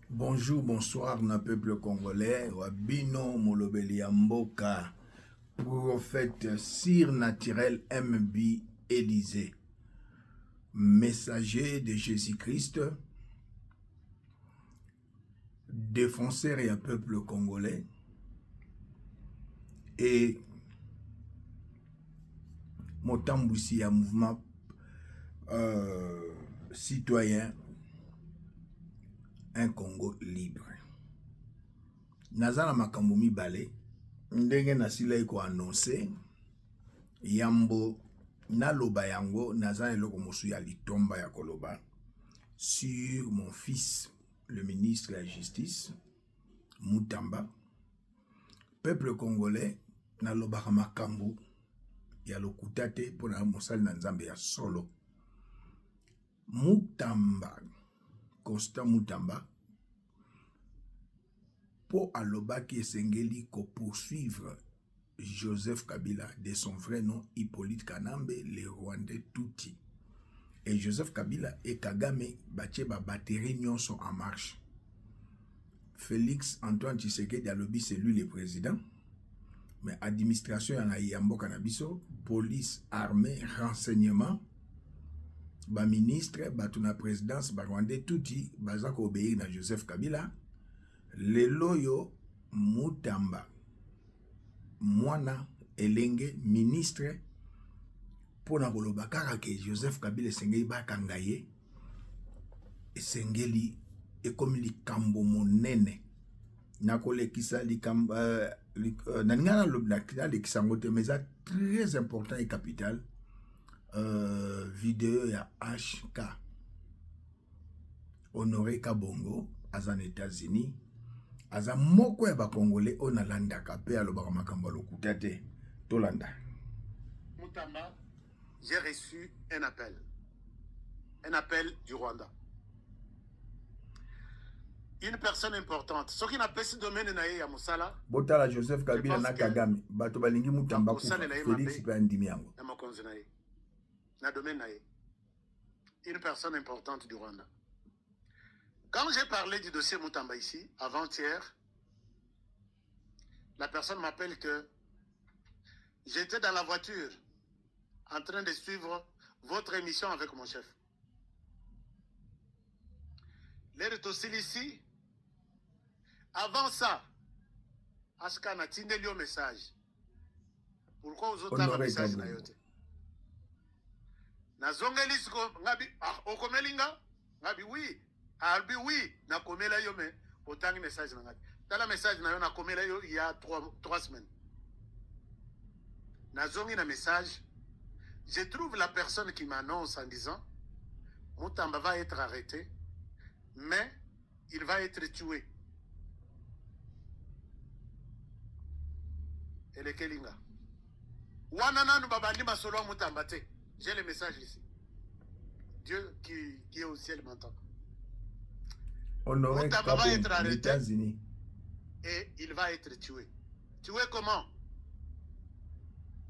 Bonjour, bonsoir, na peuple congolais. Wabino Molobeli ya Mboka, prophète surnaturel MB Élysée, messager de Jésus-Christ, défenseur et peuple congolais, et Motambousi ya mouvement citoyen, un Congo libre. Nazana makambo mibale ndenge nasila ko annoncer yambo naloba yango nazana eloko mosu ya litomba ya koloba sur mon fils le ministre de la justice Mutamba. Peuple congolais naloba makambo ya lokuta te pona mosali na nzambe ya solo. Mutamba, Constant Mutamba, po alobaki esengeli ko poursuivre Joseph Kabila de son vrai nom Hippolyte Kanambe, le Rwandais Tutsi. Et Joseph Kabila et Kagame batie ba batterie nyonso en marche. Félix Antoine Tshisekedi alobi c'est lui le président. Mais administration yana yambo kanabiso, police, armée, renseignement, ba ministre, batuna présidence, ba Rwandais Tutsi, bazako obéir na Joseph Kabila. Le loyo Mutamba, mwana elenge ministre, pona koloba kaka ke Joseph Kabila esengeli bakanga ye, esengeli ekomi likambo monene. Nakolekisa likambo naningana lobla lekisa ngote mais ça très important et capital. Vidéo ya HK Honoré Kabongo azan États-Unis aza moko ya ba Congolais on alanda kapé alobaka makambo lokuta te tolanda. Mutamba, j'ai reçu un appel du Rwanda. Une personne importante. Ce qui n'a pas ce domaine naïe à Moussala. Botala Joseph Kabila na Kagame. Bato balingi Mutamba ku Félix pe andimi yango. Na makonzi naïe. Na domaine naïe. Une personne importante du Rwanda. Quand j'ai parlé du dossier Mutamba ici, avant-hier, la personne m'appelle que j'étais dans la voiture en train de suivre votre émission avec mon chef. L'air est aussi ici. Avant ça, Ashka n'a tindé le message. Pourquoi vous autres avez un message na yote? Na zongelis ko ngabi okomelinga ngabi oui, albi oui na komela yo me otangi message na ngabi. Tala message na yo na komela yo il y a 3 semaines. Na zongi na message, je trouve la personne qui m'annonce en disant Mutamba va être arrêté, mais il va être tué. Et le Kelinga. Wanananu babandi masolo Mutamba te. J'ai le message ici. Dieu qui est au ciel m'entend. Honoré Mutamba va être arrêté. États-Unis. Et il va être tué. Tué comment?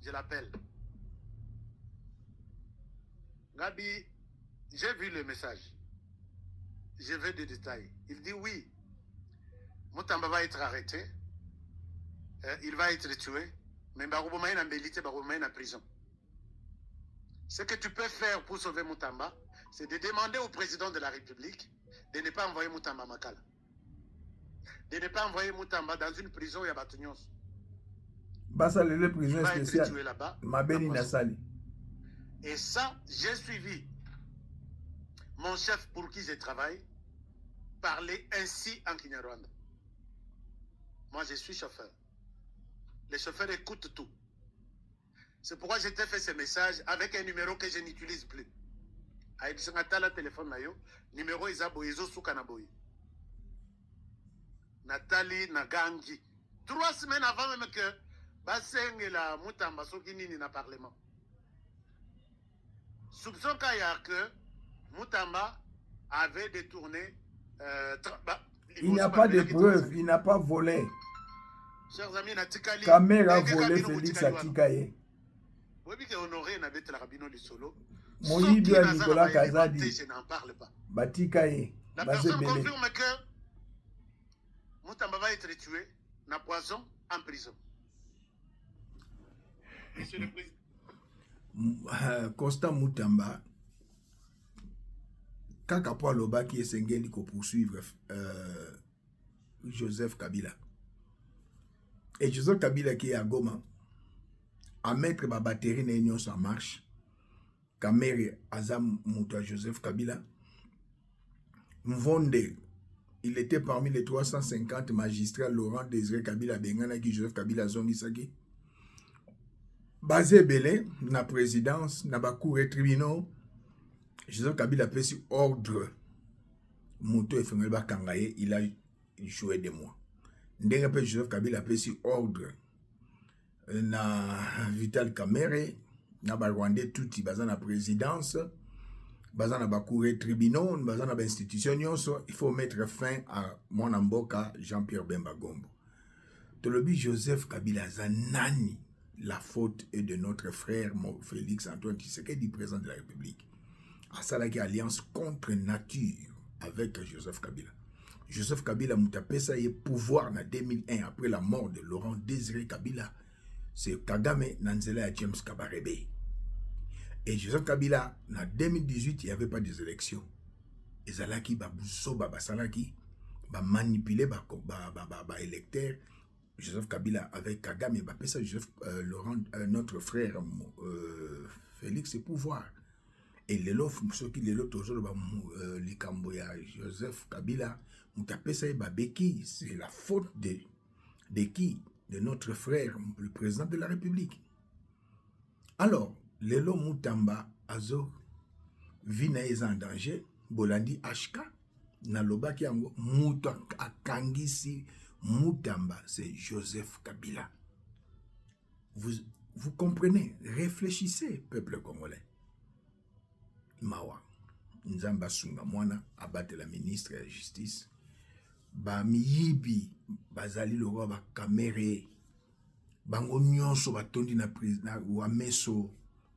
Je l'appelle. Gabi, j'ai vu le message. Je veux des détails. Il dit oui. Mutamba va être arrêté. Il va être tué. Mais Baroubouma est en bélité, Baroubouma est en prison. Ce que tu peux faire pour sauver Mutamba, c'est de demander au président de la République de ne pas envoyer Mutamba à Makala. De ne pas envoyer Mutamba dans une prison où il y a Batunios. Basa le prison spéciale. Tué là-bas. Mabeni Nassali. Et ça, j'ai suivi mon chef pour qui je travaille parler ainsi en Kinyarwanda. Moi, je suis chauffeur. Les chauffeurs écoutent tout. C'est pourquoi je t'ai fait ce message avec un numéro que je n'utilise plus. Avec le téléphone, numéro Isabo Izo Soukanaboy. Nathalie Nagangi. 3 semaines avant même que Baseng et la Mutamba Sokinini na parlement. Soupçon qu'il y a que Mutamba avait détourné. Il n'y a pas de preuve, il n'a pas volé. Chers amis, Natikali. Caméra a volé Félix Atikaye. Moïbi à Nicolas Kazadi. Je n'en parle pas. Batikaye. La personne confirme que Moutamba va être tué, na poison, en prison. Monsieur le Président. Constant Moutamba, kaka po alobaki esengeli ko poursuivre Joseph Kabila. Et Joseph Kabila qui est à Goma, à mettre ma batterie na union en marche, Kamere Azam Mouta Joseph Kabila, Mvonde, il était parmi les 350 magistrats Laurent Désiré Kabila Bengana qui Joseph Kabila Zongisaki. Basé Belé, na présidence, na bakour et tribunaux, Joseph Kabila a sur ordre. Mouto et Femelba Kangaye, il a joué des mois. Ndenge pe Joseph Kabila a sur ordre. Na Vital Kamere, na ba Rwandais touti baza na présidence, baza na bakour et tribunaux, baza na ba institution nyonso, il faut mettre fin à mon amboka Jean-Pierre Bemba Gombo. Tolobi Joseph Kabila Zanani. La faute est de notre frère Félix Antoine Tshisekedi, président de la République. À ça, qui alliance contre nature avec Joseph Kabila. Joseph Kabila Moutapesa y pouvoir en 2001 après la mort de Laurent Désiré Kabila. C'est Kagame Nanzela et James Kabarebe. Et Joseph Kabila, en 2018, il n'y avait pas des élections. Et Zalaki, Babousso, Babasalaki, manipulé, électeurs. Joseph Kabila avec Kagame, ça Joseph Laurent, notre frère Félix, c'est pouvoir. Et les lots, ceux qui les lots, les Camboya, Joseph Kabila, c'est la faute de qui? De notre frère, le président de la République. Alors, les lots Moutamba, Azo, Vinaïza en danger, Bolandi Ashka, Naloba Kiango, Mouta Akangisi, Moutamba, c'est Joseph Kabila. Vous comprenez? Réfléchissez, peuple congolais. Mawa, Nzamba Sunga Mwana, abatte la ministre de la Justice. Ba miyibi, bazali le roi ba kamere. Bango nyonso batondi na président wa meso.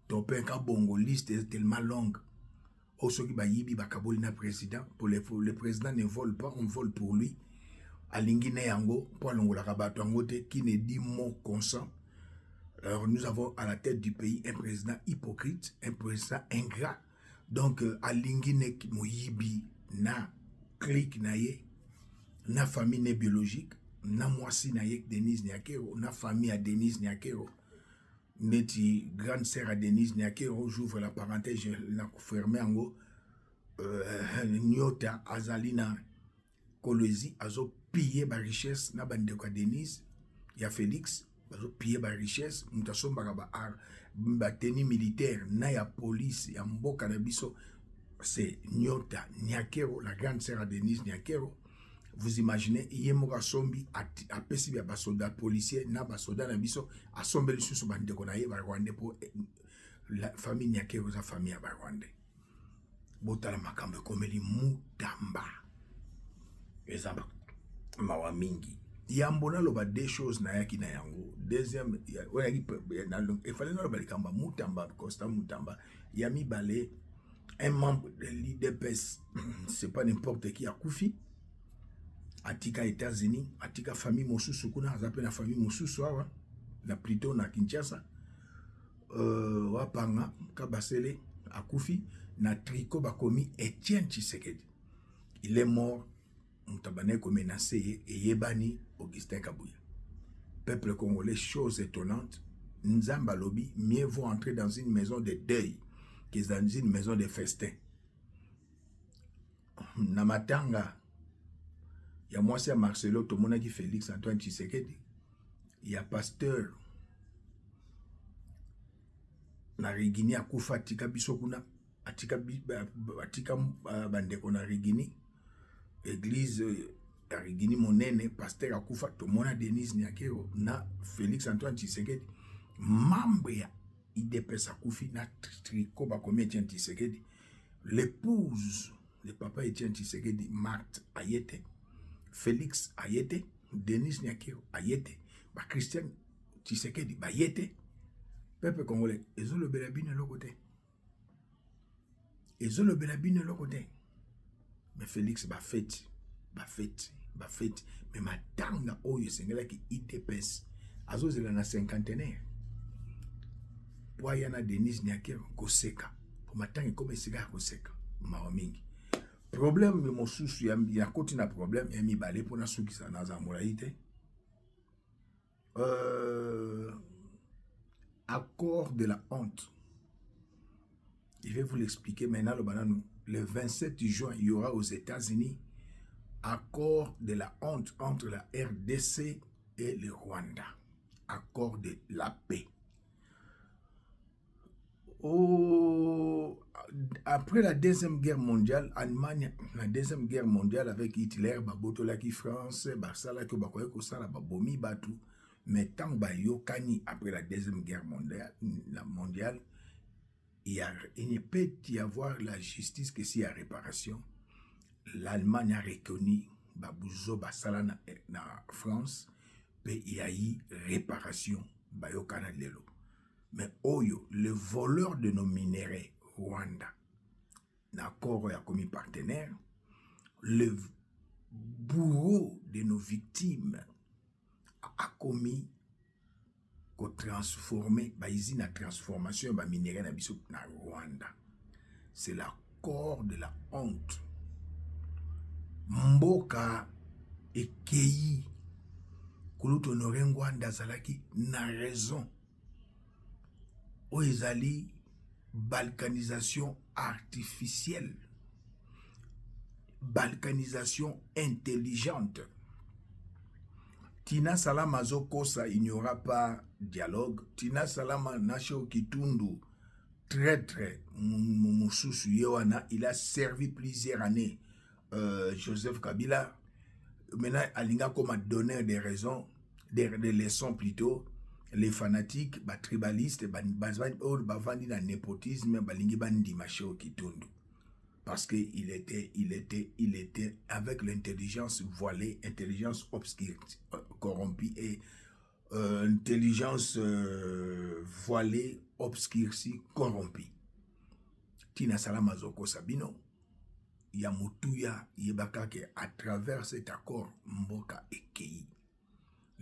Topenka bongo liste est tellement longue. Oso ki ba yibi ba kaboli na président. Pour le président ne vole pas, on vole pour lui. Alingine yango, pour l'ongola rabato angote, qui ne dit mot consent. Alors nous avons à la tête du pays un président hypocrite, un président ingrat. Donc Alingine moyibi na clique na ye, na famille ne biologique, na moisi na ye Denise Nyakero, na famille à Denise Nyakero. Neti grande sœur à Denise Nyakero, j'ouvre la parenthèse, je l'ai fermé en haut. Nyota Azalina Kolwezi azo piller ba richesse na bande kwa Denise ya Félix azo piller ba richesse mutasomba ba tenue militaire na ya police ya mboka na biso c'est Nyota Nyakero la grande sœur à Denise Nyakero. Vous imaginez yemoka sombi a pesi ba soldat policier na ba soldat na biso a sombe le susu bande ko na ye ba Rwanda pour la famille Nyakero sa famille ba Rwanda botala makambe komeli Moutamba ezamba mawa mingi yambona loba des choses na yaki na yango deuxième il fallait no loba likamba Moutamba Constant Moutamba yami balé un membre de l'IDPS c'est pas n'importe qui a Koufi atika États-Unis atika famille mosusu kuna azape na famille mosusu awa na plutôt na Kinshasa wapanga kabasele akufi na tricot bakomi Etienne Tshisekedi. Il est mort. Moutabane ko menacé et Yebani Augustin Kabouya. Peuple congolais, chose étonnante, Nzamba Lobi, mieux vaut entrer dans une maison de deuil que dans une maison de festin. Namatanga, il y a moi c'est Marcelo, tout le monde qui Félix Antoine Tshisekedi. Il y a pasteur na Rigini à Koufa Tika Bisokuna, Atika Bandeko na Rigini. Église Arigini Monene, pasteur Akoufa, Tomona Denise Nyakero, na Félix Antoine Tshisekedi, membre ya IDPS Akoufi, na tricot bakomi Etienne Tshisekedi, l'épouse, le papa Etienne Tshisekedi, Marthe Ayete, Félix Ayete, Denise Nyakero Ayete, ba Christian Tshisekedi, ba Ayete, peuple congolais, ils ont le belabine le côté. Ils ont le belabine le côté. Mais Félix, ba fête, bafete me matanga oyo esengelaki IDPS azozela na cinquantenaire po aya na Denis Nyakero koseka po matanga ekoma esika ya koseka mawa mingi. Problème mosusu ya koti na problème ya mibale mpona sukisa naza molai te. Accord de la honte. Je vais vous l'expliquer maintenant. Le 27 juin, il y aura aux États-Unis accord de la honte entre la RDC et le Rwanda. Accord de la paix. Après la Deuxième Guerre mondiale, Allemagne, la Deuxième Guerre mondiale avec Hitler, Babotolaki France, Basalaki Bakoyekosala, Babomi Batu. Mais tant que après la Deuxième Guerre mondiale, il ne peut y avoir la justice que s'il y a réparation. L'Allemagne a reconnu Babouzo Basala na France, puis il y a eu réparation. Bayokana Lelo. Mais Oyo, le voleur de nos minéraux, Rwanda, d'accord, il a commis partenaire, le bourreau de nos victimes a commis qu'on transformer, ici la transformation ba minéraux na biso na Rwanda. C'est l'accord de la honte. Mboka ekei kuluto Rwanda zalaki na raison. Oezali balkanisation artificielle, balkanisation intelligente. Tina Salama Zokosa, il n'y aura pas dialogue. Tina Salama Nasho Kitundu, traître, Moussousou Yewana, il a servi plusieurs années Joseph Kabila. Maintenant, Alinga comme donneur des raisons, des leçons plutôt. Les fanatiques, les tribalistes, les népotisme, parce qu'il était avec l'intelligence voilée, intelligence obscure, corrompue et intelligence voilée, obscurcie, corrompue. Tina Salama Zoko Sabino, Yamutuya Yebakake, à travers cet accord, Mboka Ekei.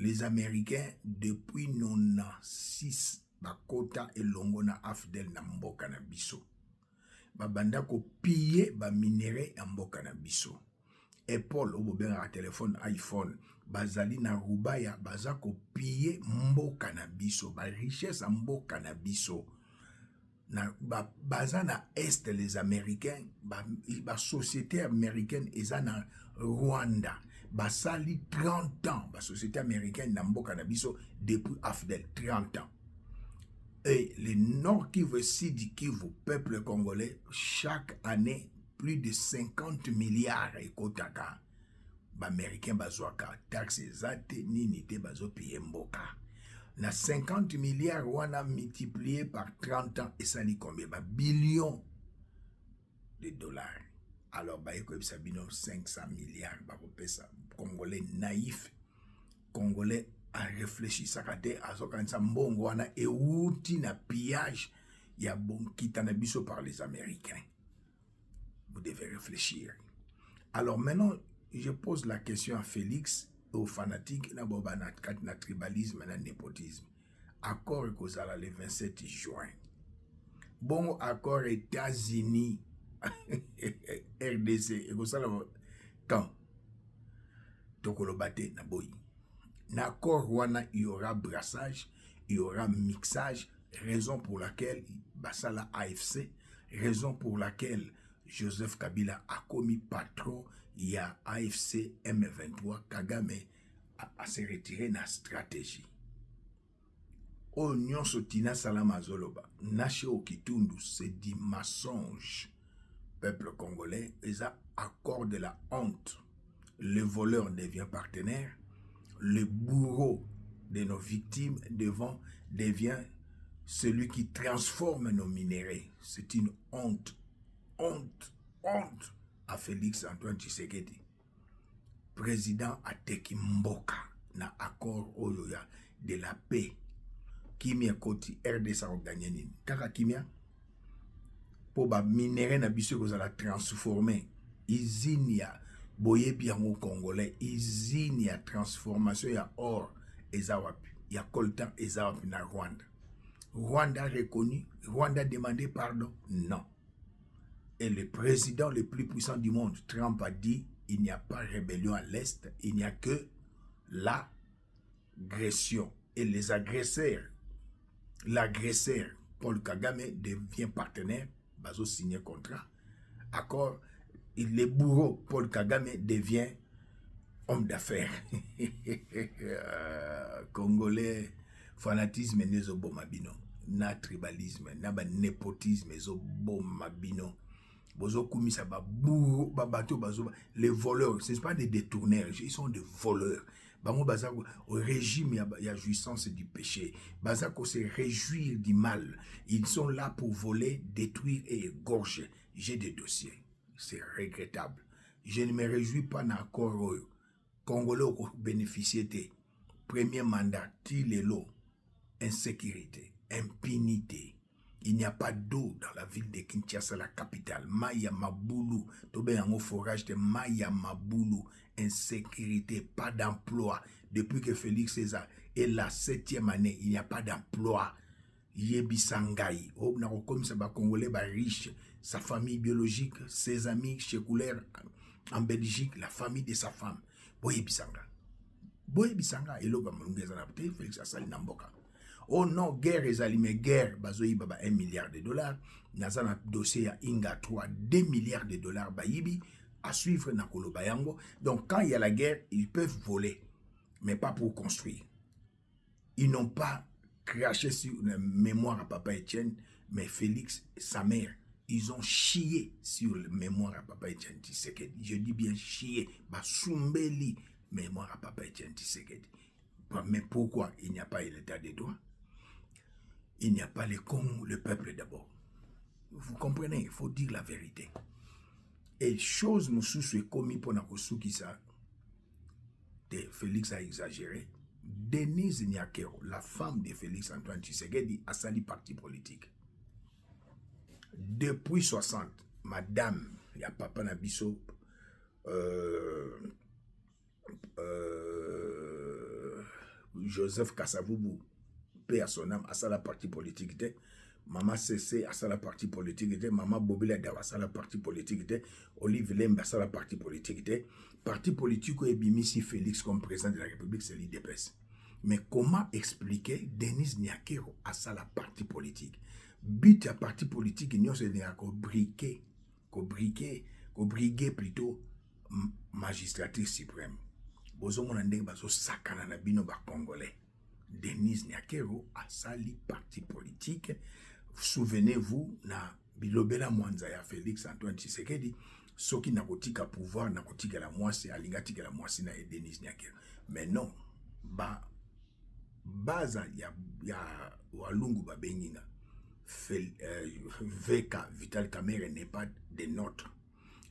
Les Américains, depuis 96, Bakota et Longona Afdel na mboka na biso. Babanda ko piller ba minéraux na mboka na biso. Apple, au bobenga téléphone iPhone, bazali na Rubaya, baza ko piller mboka na biso, ba richesse na mboka na biso. Na baza na Est les Américains, ba société américaine eza na Rwanda. Basali 30 ans, la société américaine Namboka Nabiso depuis Afdel, 30 ans. Et le Nord Kivu, Sud Kivu, peuple congolais, chaque année, plus de 50 milliards et kotaka. Américains bazwaka, taxes zate, ninite bazo piye mboka. Na 50 milliards, on a multiplié par 30 ans, et ça n'y combien? Billions de dollars. Alors, bah, il y a 500 milliards, Congolais naïf, Congolais a réfléchi, ça a été à ce qu'on mbongo wana et outi na pillage, il y a bon kitanabiso par les Américains. Vous devez réfléchir. Alors maintenant, je pose la question à Félix, aux fanatiques, na tribalisme, na népotisme. Accord Kozala le 27 juin. Bon accord États-Unis. RDC et quand Tokolobate Naboyi. D'accord, il y aura brassage, il y aura mixage, raison pour laquelle Basala AFC, raison pour laquelle Joseph Kabila a commis patron, il y a AFC M23, Kagame a se retiré dans la stratégie. Oignon Sotina Salama Zoloba, Nache Okitundu, c'est dit mensonge. Peuple congolais, ils ont accord de la honte. Le voleur devient partenaire, le bourreau de nos victimes devient celui qui transforme nos minéraux. C'est une honte, honte, honte à Félix Antoine Tshisekedi. Président Ateki Mboka na accord oyoya de la paix. Kimia Koti RDC a gagné nini? Kaka Kimia pour ba minéraux na biso kozala transformer usine ya boye biango congolais usine ya transformation ya or ezawapi ya coltan ezawapi na Rwanda. Rwanda a reconnu, Rwanda a demandé pardon, non. Et le président le plus puissant du monde, Trump, a dit il n'y a pas de rébellion à l'Est, il n'y a que l'agression. Et les agresseurs, l'agresseur, Paul Kagame, devient partenaire, bazo signé contrat, accord, et le bourreau, Paul Kagame, devient homme d'affaires. Congolais, fanatisme nezo bomabino, na tribalisme, na ba népotisme ezo bomabino. Bozo kumisa ba bourreau, ba bateau, bazo, les voleurs, ce ne sont pas des détourneurs, ils sont des voleurs. Bango bazako au régime ya jouissance du péché. Bazako se réjouir du mal. Ils sont là pour voler, détruire et égorger. J'ai des dossiers. C'est regrettable. Je ne me réjouis pas dans l'accord congolais au bénéficier. Premier mandat, tilelo, insécurité, impunité. Il n'y a pas d'eau dans la ville de Kinshasa, la capitale. Maya Mabulu, tobe yango forage de Maya Mabulu, insécurité, pas d'emploi. Depuis que Félix César est la 7e année, il n'y a pas d'emploi. Yebi Sangai, comme ça, Congolais riche, sa famille biologique, ses amis séculaires en Belgique, la famille de sa femme. Boyebi Sanga. Boyebi Sanga, et l'autre, Félix Assali Namboka. Oh non, guerre ezali, mais guerre, bazoyi baba 1 milliard de dollars. Nazana dossier ya Inga 3, 2 milliards de dollars bayibi, à suivre na koloba yango. Donc quand il y a la guerre, ils peuvent voler, mais pas pour construire. Ils n'ont pas craché sur la mémoire à Papa Etienne, mais Félix et sa mère, ils ont chié sur la mémoire à Papa Etienne Tshisekedi. Je dis bien chié, basumbeli mémoire à Papa Etienne Tshisekedi. Mais pourquoi il n'y a pas l'état des droits? Il n'y a pas le Congo, le peuple d'abord. Vous comprenez, il faut dire la vérité. Et chose nous sous commis pour Nakosuki ça, Félix a exagéré. Denise Nyakero, la femme de Félix Antoine Tshisekedi, a sali parti politique. Depuis 60, madame, il y a papa Nabiso, Joseph Kasavubu, paix à son âme, à ça la partie politique était. Maman CC à ça la partie politique était. Maman Bobila Dawa à ça la partie politique était. Olive Lemba à ça la partie politique était. Parti politique où est Bimisi Félix comme président de la République, c'est l'IDPS. Mais comment expliquer Denis Nyakero à ça la partie politique? But à parti politique, il n'y a qu'au briguer plutôt magistrature suprême. Bozo monandeng bazo sakana na bino ba congolais. Denis Nyakero a sali parti politique. Souvenez-vous na bilobela mwanza ya Félix Antoine Tshisekedi, soki na kotika pouvoir na kotika la mwasi alinga tika la mwasi na Denis Nyakero. Mais non, baza ya walungu ba benginga. VK Vital Kamerhe n'est pas des nôtres.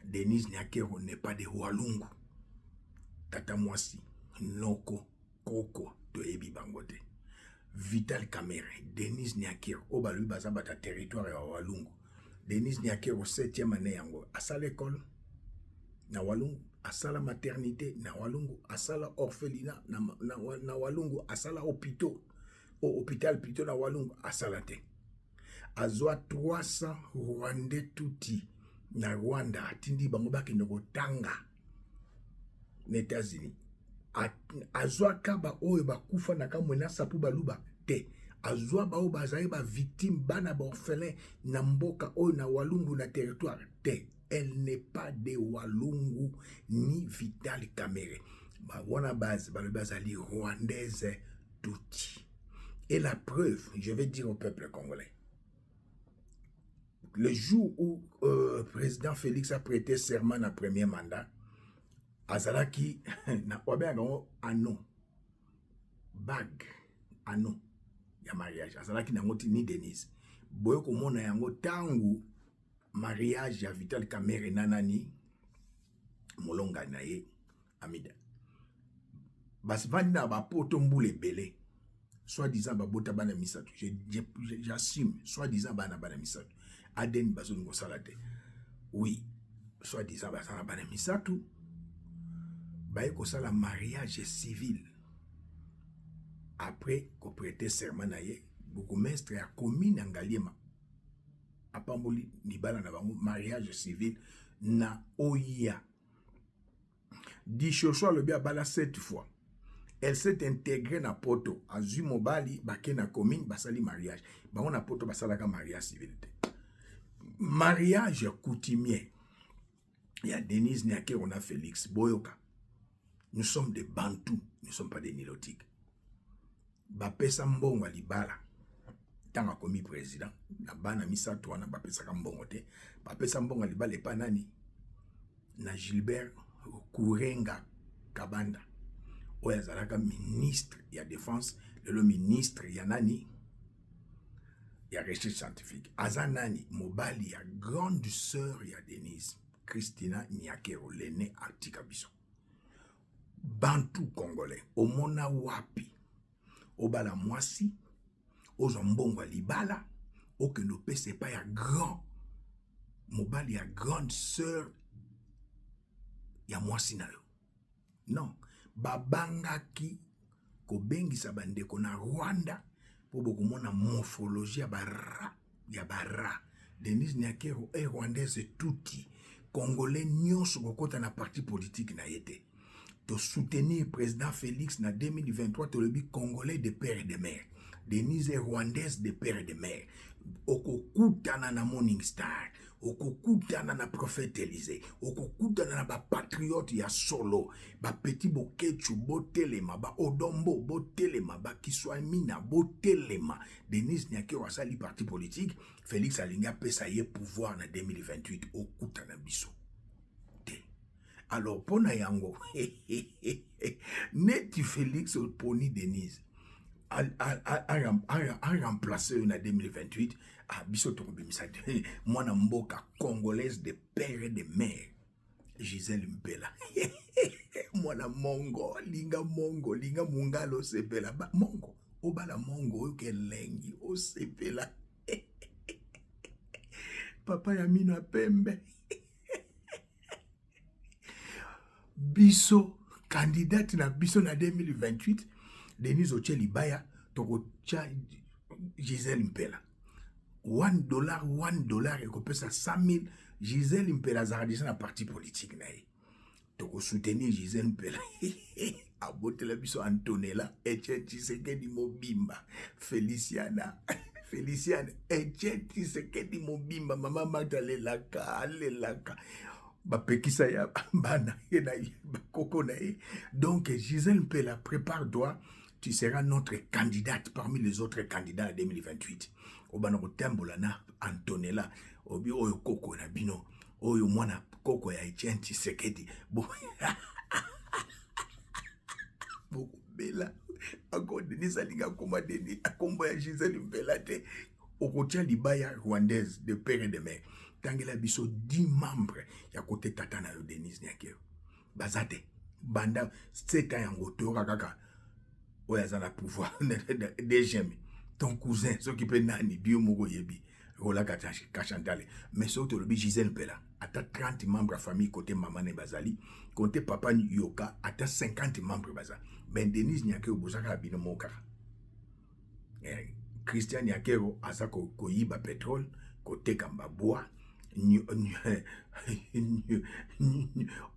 Denis Nyakero n'est pas des walungu. Tata mwasi, noko, koko, to ebi bangote. Vital Kamerhe, Denis Nyakero, oba lui bazabata territoire ya walungu. Denis Nyakero 7e année yango, asala l'école, na walungu, asala maternité, na walungu, asala orphelinat, na walungu, asala hôpital plutôt na walungu, asala te. Azwa 300 Rwandais tuti, na Rwanda, atindi bango bakende kotanga. États-Unis. Azwa kaba oyo bakufa na kamwena sapu baluba te. Azwa ba oyo bazaye ba victime bana ba orphelin na mboka oyo na walungu na territoire te. Elle n'est pas de walungu ni Vital Kamerhe. Ba wana base bazali rwandaise touti. Et la preuve, je vais dire au peuple congolais. Le jour où président Félix a prêté serment à premier mandat, azalaki na obenga ano bag ano ya mariage azalaki na ngoti ni Denise boyo komona yango tangu mariage ya Vital Kamerhe nanani molonga na ye Amida basvandi na bapoto mbule belé soi-disant babota bana misatu j'assume soi-disant bana misatu Aden bazoni ko salate oui soi-disant bana misatu baye kosala mariage civil. Après qu'on prêtait serment na ye, bourgmestre ya commune Ngaliema apamboli libala na bango mariage civil na Oya. Dichocho le bia bala 7 fois. Elle s'est intégrée na poto azui mobali bake na commune basali mariage. Bango na poto basalaka mariage civil. Mariage coutumier. Il y a Denise Niake, on a Félix Boyoka. Nous sommes des Bantous, nous ne sommes pas des Nilotiques. Bapesa mbongo libala. Tanga komi président. Na bana misato wana bapesa mbongo te. Bapesa mbongo libala epa nani? Na Gilbert Kourenga Kabanda. Oya zalaka ministre ya défense, le ministre ya nani? Ya recherche scientifique. Aza nani? Mobali ya grande sœur ya Denise. Christina Niakero, l'aîné Artika Biso. Bantou congolais, omona wapi, obala mwasi, ozombongo libala, okendo pese pa ya grand, mobali ya grande sœur, ya mwasi na yo. Non, babangaki, kobengisa bandeko na Rwanda, po bokomona morphologie ya bara. Denise Niakero est rwandaise touti. Congolais nyonso kokota na parti politique na yete. To soutenir président Félix na 2023 to lebi congolais de père et de mère. Denise est rwandaise de père et de mère. Okokutana na Morning Star, okokutana na prophète Élysée, okokutana na ba patriote ya solo, ba petit bokechu botelema, ba odombo botelema, ba kiswamina botelema. Denise Niakero asali parti politique, Félix alinga pesa ye pouvoir na 2028 okutana biso. Alors pona yango neti Félix poni Denise a remplacé en 2028 à biso tokobimisa mwana mboka congolaise de père et de mère Gisèle Mpela mwana mongo linga mungalo sepela mongo obala mongo ke lengi o sepela papa ya mino pembe biso candidate na biso na 2028 Denise Ocheli Baya toko cha Gisèle Mpela $1 et kopesa 100,000 Gisèle Mpela zaradisa na parti politique na ye toko soutenir Gisèle Mpela abotela biso Antonella Etienne Tshisekedi Mobimba Feliciane Etienne Tshisekedi Mobimba mama Magdalena alelaka bapekisa ya bana na koko na ye. Donc Gisèle Mpela, prépare-toi, tu seras notre candidate parmi les autres candidats en 2028. Obana kotembola na Antonella obi oyo koko na bino oyo mwana koko ya Etienne Tshisekedi bo bela ako Denise alinga koma Denis akombo ya Gisèle Mpela te okotia libaya rwandaise de père et de mère. Tangela biso 10 membres ya kote tata na yo Denise Niakero. Bazate banda 7 ans yango toka kaka oya za na pouvoir deuxième ton cousin ce qui peut nani bio moko yebi rola kachantale mais so to lobi Gisèle Mpela ata 30 membres à famille côté maman ne bazali côté papa Yoka ata 50 membres baza ben Denise Niakero bozaka bino moka Christian Niakero azako koyiba pétrole côté kamba bois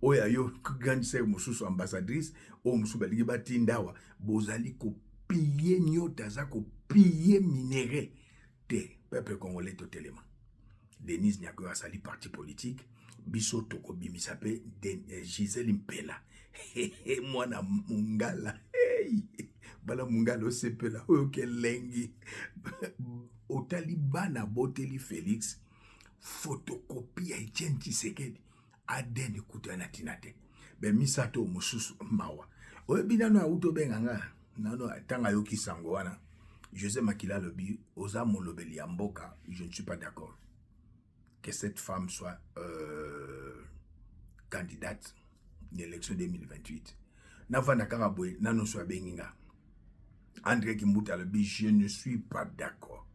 oya yo grande sœur mususu ambassadrice o mususu balingi batindawa bozali ko piller nyota za ko piller minéraux te peuple congolais totalement. Denise Niakero asali parti politique biso toko bimisa pe Gisèle Mpela mwana mungala bala mungala osepela oyo kelengi otali bana boteli Félix photocopie ya Etienne Tshisekedi adeni kutana tinate be misato mususu mawa oyebi nano auto benganga nano tanga yoki sango wana José Makila lobi oza molobeli ya mboka. Je ne suis pas d'accord que cette femme soit candidate d'élection 2028 navanda karaboy nano soit benginga André Kimbuta lobi je ne suis pas d'accord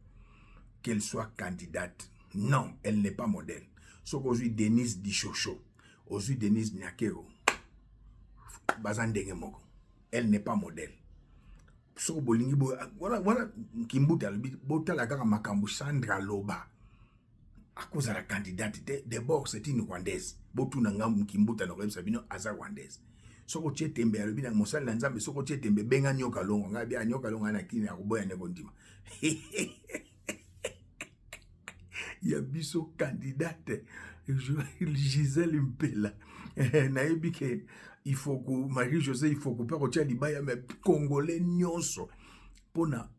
qu'elle soit candidate. Non, elle n'est pas modèle. Ce qu'aujourd'hui Denise Dichocho, aujourd'hui Denise Niakero, baza ndenge moko. Elle n'est pas modèle. So bolingi voilà Kimbuta botala kaka makambo Sandra Loba. À cause de la candidate, d'abord c'est une Rwandaise. Botuna ngam Kimbuta no rebe sabino aza Rwandaise. Soko tie tembe alobi na mosala na nzambe soko tie tembe benga nyoka longo ngabi anyoka longo na kini akoboya ne kondima. Ya biso candidate Gisèle Mpela. Nayebi ke il faut que Marie-Josée il faut que pas kotia libaya mais congolais nyonso pona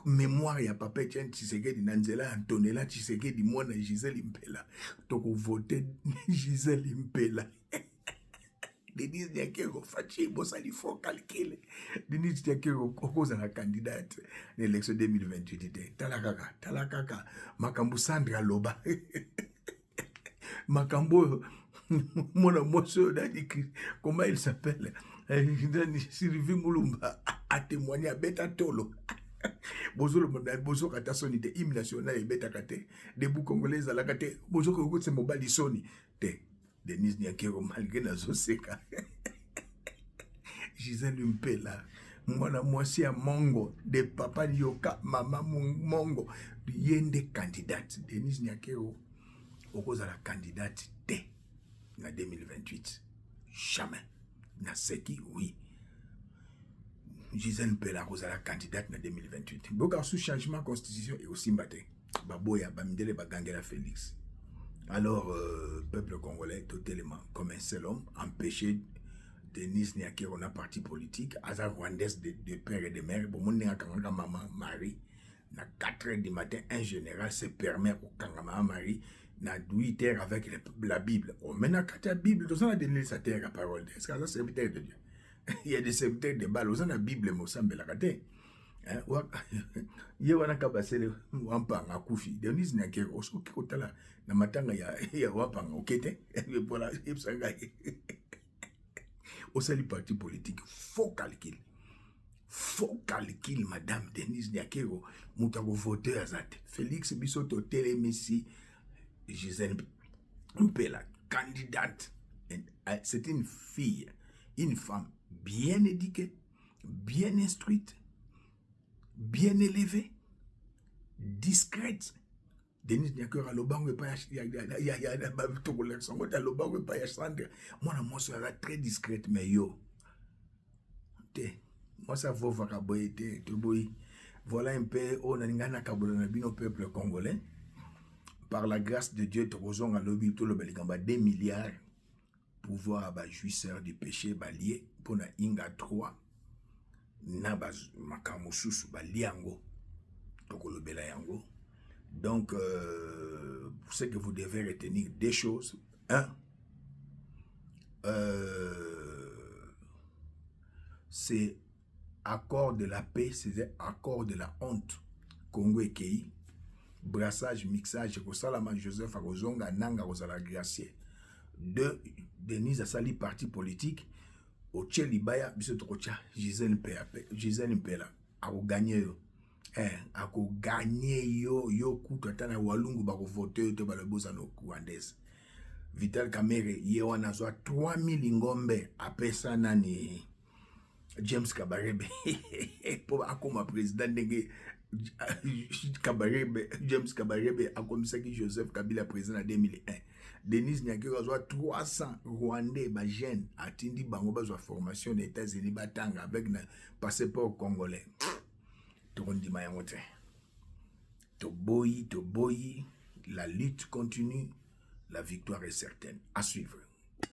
mémoire ya papa Etienne Tshisekedi na nzela Antonella Tshisekedi mwana Gisèle Mpela toko voter Gisèle Mpela. Denis Nyakero fachi bosali faut calculer Denis Nyakero cause la candidate l'élection 2028 talakaka makambo Sandra Loba makambo mon mosso comment il s'appelle Sylvie Moulumba a témoigné à Beta Tolo. Bozo kata soni te hymne national et beta kate debout congolais à la kate bozo ko se mobali soni te Denis Nyakero malgré na zoseka Gisèle Mpela mwana mwasi ya Mongo de papa Yoka mama Mongo yende candidate Denis Nyakero okoza la candidate te na 2028 jamais na seki oui Gisèle Mpela okoza la candidate na 2028 boka sous changement constitution et aussi matin baboya bamidele bagangela Félix. Alors peuple congolais totalement comme un seul homme empêché Denis Nyakero na parti politique aza rwandaise de père et de mère bon mon kangaka maman Marie na 4h du matin un général se permet au kangama Marie na 8h avec la Bible. On mène à la Bible, nous avons donné sa terre à parole. Est-ce que ça c'est serviteur de Dieu? Il y a des serviteurs de balles, nous avons la Bible, nous sommes la carte. Il y a un cabasel, wampa na kufi. Denis Nyakero, oso kotala na matanga ya wampa okete. Voilà, au sali parti politique, faux calcul. Faux calcul, madame Denis Nyakero, moutako voter azate. Félix Bisoto Télémissi. Gisèle Mpela, candidate. C'est une fille, une femme bien éduquée, bien instruite, bien élevée, discrète. Denis Nyakero alobango pa ya tokole sango ta lobango pa ya Sandra. Moi ça très discrète mais yo. Moi ça vaut vakaboye te boy. Voilà un peu on a ngana kabolo na bino peuple congolais. Par la grâce de Dieu, Trozon a lobby tout le belikamba 2 milliards pouvoir à jouisseur du péché balié pour na inga 3 na baz makamususu baliango toko le bela yango. Donc pour ce que vous devez retenir des choses. Un, c'est accord de la paix, c'est accord de la honte. Congo et Kei. Brassage, mixage, Kosalama Joseph Akozonga, Nanga Rosala Gracier. Deux, Denise Asali, parti politique. Oche Libaya, Bisotokocha, Gisèle Mpela. Ako gagné yo. Ako gagné yo kutu atana walungu bako vote yo te balobosa no Rwandaise. Vital Kamerhe, yewana zwa 3000 ngombe apesa nani James Kabarebe. Pour akoma président ndenge James Kabarebe a commissaire Joseph Kabila président en 2001. Denis Nyakero a 300 Rwandais jeunes attendi bango bazwa formation aux États-Unis batanga avec un passeport congolais. Tokondi mayangote. Toboyi, la lutte continue, la victoire est certaine. À suivre.